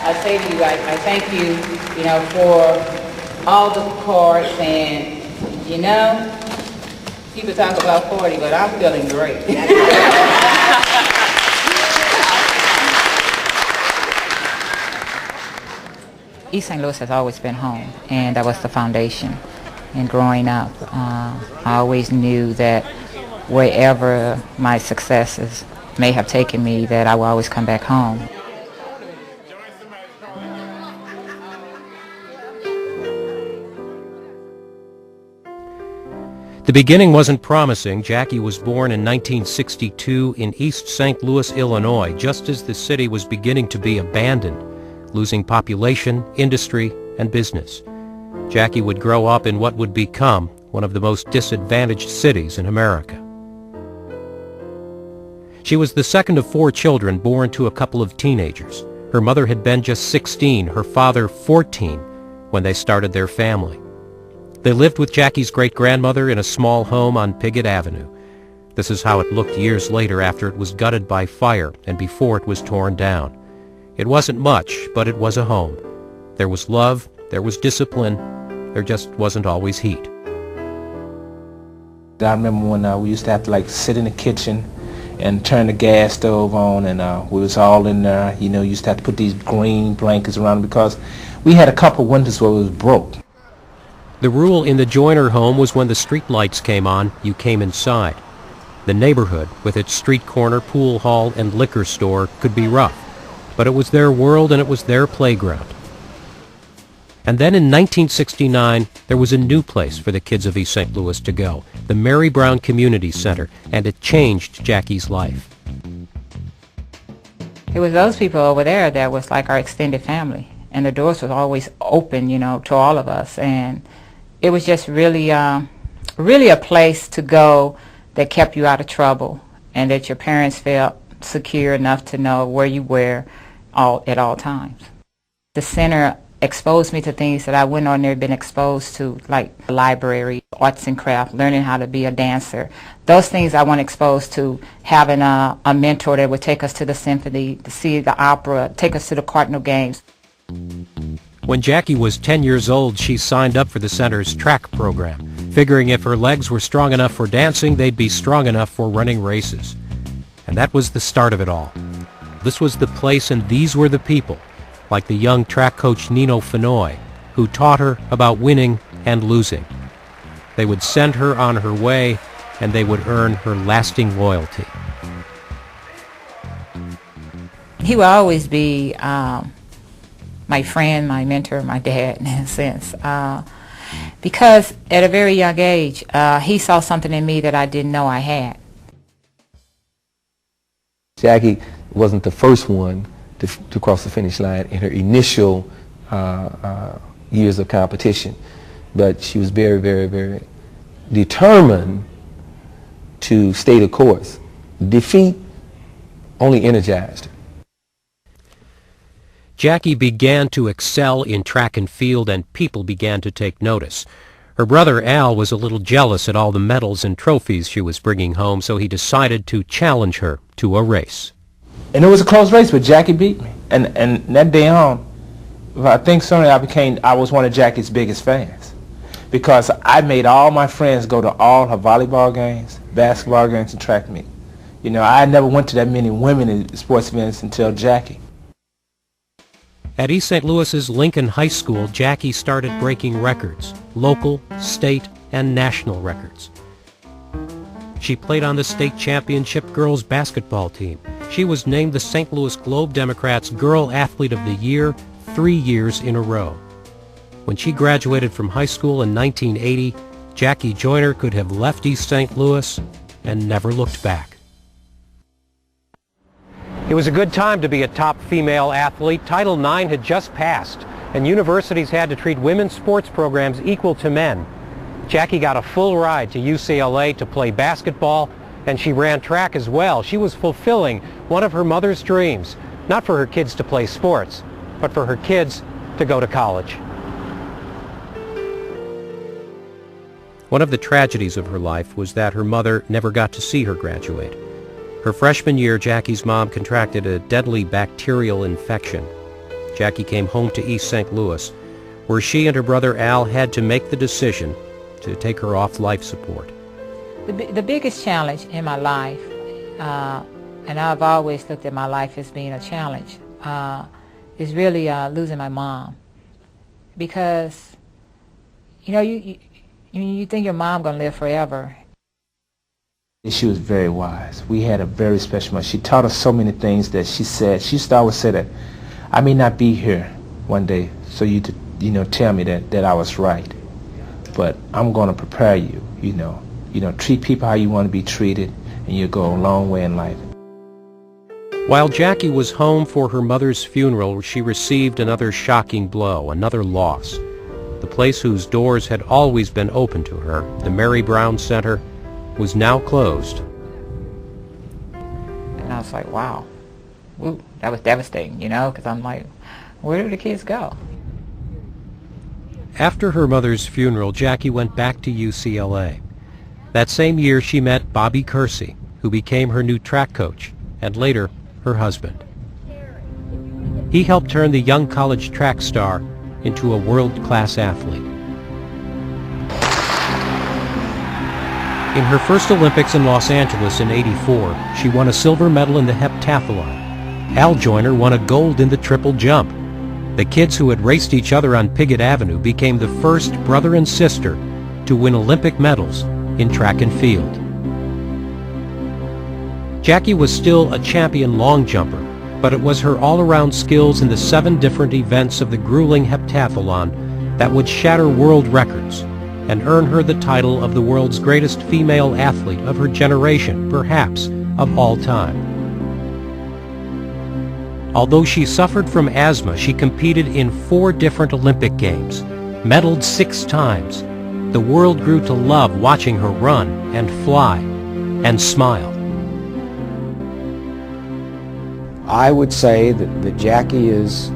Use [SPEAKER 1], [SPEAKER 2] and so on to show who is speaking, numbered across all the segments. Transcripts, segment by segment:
[SPEAKER 1] I say to you, I thank you, you know, for all the cards, and, you know, people talk about 40, but I'm feeling great. East St. Louis has always been home, and that was the foundation. And growing up, I always knew that wherever my successes may have taken me, that I will always come back home.
[SPEAKER 2] The beginning wasn't promising. Jackie was born in 1962 in East St. Louis, Illinois, just as the city was beginning to be abandoned, losing population, industry, and business. Jackie would grow up in what would become one of the most disadvantaged cities in America. She was the second of 4 children born to a couple of teenagers. Her mother had been just 16, her father 14, when they started their family. They lived with Jackie's great-grandmother in a small home on Piggott Avenue. This is how it looked years later after it was gutted by fire and before it was torn down. It wasn't much, but it was a home. There was love, there was discipline, there just wasn't always heat.
[SPEAKER 3] I remember when we used to have to sit in the kitchen and turn the gas stove on, and we was all in there, you know, used to have to put these green blankets around because we had a couple winters where it was broke.
[SPEAKER 2] The rule in the Joyner home was when the street lights came on, you came inside. The neighborhood, with its street corner, pool hall, and liquor store, could be rough, but it was their world and it was their playground. And then in 1969, there was a new place for the kids of East St. Louis to go, the Mary Brown Community Center, and it changed Jackie's life.
[SPEAKER 1] It was those people over there that was like our extended family, and the doors was always open, you know, to all of us, and it was just really, really a place to go that kept you out of trouble, and that your parents felt secure enough to know where you were at all times. The center exposed me to things that I wouldn't ordinarily been exposed to, like the library, arts and craft, learning how to be a dancer. Those things I wasn't exposed to, having a mentor that would take us to the symphony, to see the opera, take us to the Cardinal games.
[SPEAKER 2] When Jackie was 10 years old, she signed up for the center's track program, figuring if her legs were strong enough for dancing, they'd be strong enough for running races. And that was the start of it all. This was the place and these were the people, like the young track coach Nino Fennoy, who taught her about winning and losing. They would send her on her way, and they would earn her lasting loyalty.
[SPEAKER 1] He will always be my friend, my mentor, my dad in a sense, because at a very young age, he saw something in me that I didn't know I had.
[SPEAKER 4] Jackie wasn't the first one to cross the finish line in her initial years of competition, but she was very, very, very determined to stay the course. Defeat only energized her.
[SPEAKER 2] Jackie began to excel in track and field, and people began to take notice. Her brother Al was a little jealous at all the medals and trophies she was bringing home, so he decided to challenge her to a race.
[SPEAKER 3] And it was a close race, but Jackie beat me. And that day on, I think suddenly I was one of Jackie's biggest fans, because I made all my friends go to all her volleyball games, basketball games, and track meet. You know, I never went to that many women in sports events until Jackie.
[SPEAKER 2] At East St. Louis's Lincoln High School, Jackie started breaking records, local, state, and national records. She played on the state championship girls basketball team. She was named the St. Louis Globe Democrats Girl Athlete of the Year 3 years in a row. When she graduated from high school in 1980, Jackie Joyner could have left East St. Louis and never looked back. It was a good time to be a top female athlete. Title IX had just passed, and universities had to treat women's sports programs equal to men. Jackie got a full ride to UCLA to play basketball, and she ran track as well. She was fulfilling one of her mother's dreams, not for her kids to play sports, but for her kids to go to college. One of the tragedies of her life was that her mother never got to see her graduate. Her freshman year, Jackie's mom contracted a deadly bacterial infection. Jackie came home to East St. Louis, where she and her brother Al had to make the decision to take her off life support.
[SPEAKER 1] The biggest challenge in my life, and I've always looked at my life as being a challenge, is really losing my mom. Because, you know, you think your mom gonna live forever.
[SPEAKER 3] She was very wise. We had a very special mother. She taught us so many things that she said. She used to always say that, I may not be here one day, so you to, tell me that I was right. But I'm gonna prepare you, treat people how you want to be treated, and you'll go a long way in life.
[SPEAKER 2] While Jackie was home for her mother's funeral, she received another shocking blow, another loss. The place whose doors had always been open to her, the Mary Brown Center, was now closed.
[SPEAKER 1] And I was like, wow, woo, that was devastating, because I'm like, where do the kids go?
[SPEAKER 2] After her mother's funeral, Jackie went back to UCLA. That same year, she met Bobby Kersee, who became her new track coach, and later, her husband. He helped turn the young college track star into a world-class athlete. In her first Olympics in Los Angeles in '84, she won a silver medal in the heptathlon. Al Joyner won a gold in the triple jump. The kids who had raced each other on Piggott Avenue became the first brother and sister to win Olympic medals in track and field. Jackie was still a champion long jumper, but it was her all-around skills in the 7 different events of the grueling heptathlon that would shatter world records and earn her the title of the world's greatest female athlete of her generation, perhaps of all time. Although she suffered from asthma, she competed in 4 different Olympic Games, medaled 6 times. The world grew to love watching her run and fly and smile.
[SPEAKER 5] I would say that Jackie is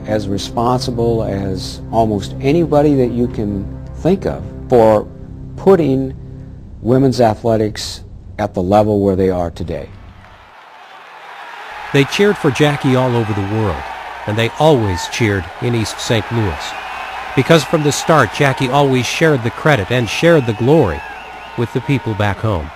[SPEAKER 5] as responsible as almost anybody that you can think of for putting women's athletics at the level where they are today.
[SPEAKER 2] They cheered for Jackie all over the world, and they always cheered in East St. Louis. Because from the start, Jackie always shared the credit and shared the glory with the people back home.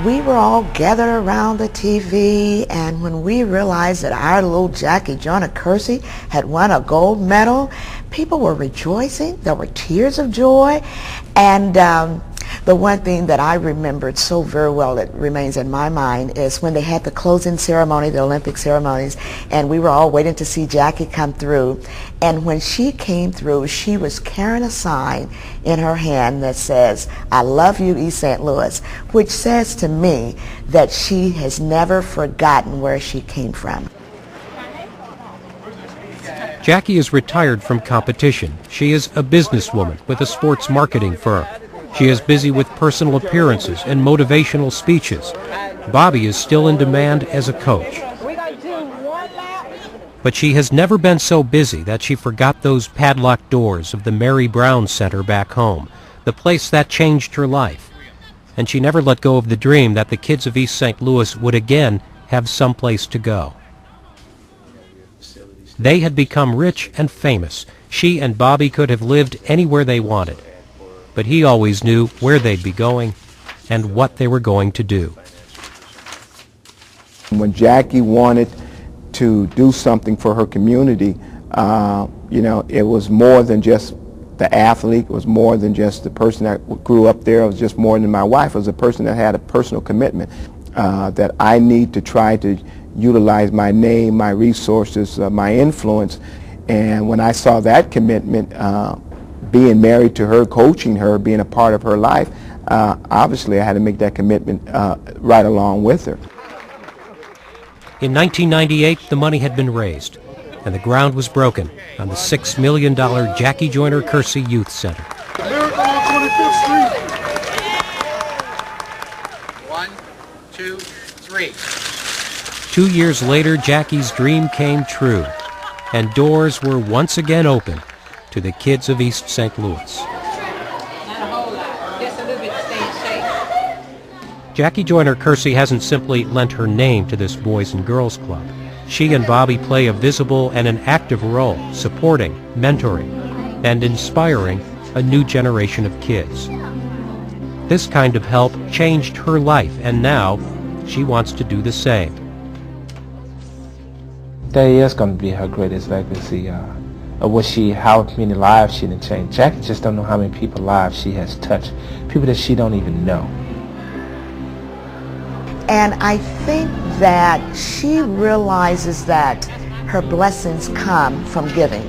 [SPEAKER 6] We were all gathered around the TV, and when we realized that our little Jackie Joyner-Kersee had won a gold medal, people were rejoicing. There were tears of joy. And the one thing that I remembered so very well that remains in my mind is when they had the closing ceremony, the Olympic ceremonies, and we were all waiting to see Jackie come through. And when she came through, she was carrying a sign in her hand that says, "I love you, East St. Louis," which says to me that she has never forgotten where she came from.
[SPEAKER 2] Jackie is retired from competition. She is a businesswoman with a sports marketing firm. She is busy with personal appearances and motivational speeches. Bobby is still in demand as a coach. But she has never been so busy that she forgot those padlocked doors of the Mary Brown Center back home, the place that changed her life. And she never let go of the dream that the kids of East St. Louis would again have someplace to go. They had become rich and famous. She and Bobby could have lived anywhere they wanted. But he always knew where they'd be going and what they were going to do.
[SPEAKER 7] When Jackie wanted to do something for her community, it was more than just the athlete. It was more than just the person that grew up there. It was just more than my wife. It was a person that had a personal commitment that I need to try to utilize my name, my resources, my influence. And when I saw that commitment, being married to her, coaching her, being a part of her life, obviously I had to make that commitment right along with her.
[SPEAKER 2] In 1998, the money had been raised, and the ground was broken on the $6 million Jackie Joyner-Kersee Youth Center.
[SPEAKER 8] Miracle on 25th Street. 1, 2, 3.
[SPEAKER 2] 2 years later, Jackie's dream came true, and doors were once again open to the kids of East St. Louis. Jackie Joyner-Kersee hasn't simply lent her name to this Boys and Girls Club. She and Bobby play a visible and an active role, supporting, mentoring, and inspiring a new generation of kids. This kind of help changed her life, and now she wants to do the same.
[SPEAKER 3] That is going to be her greatest legacy of how many lives she done changed. Jackie just don't know how many people's lives she has touched, people that she don't even know.
[SPEAKER 6] And I think that she realizes that her blessings come from giving.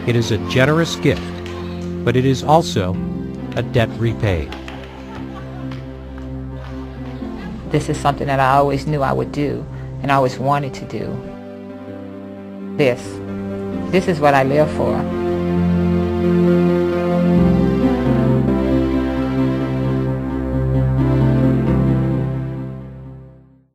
[SPEAKER 2] It is a generous gift, but it is also a debt repaid.
[SPEAKER 1] This is something that I always knew I would do, and I always wanted to do. This is what I live for.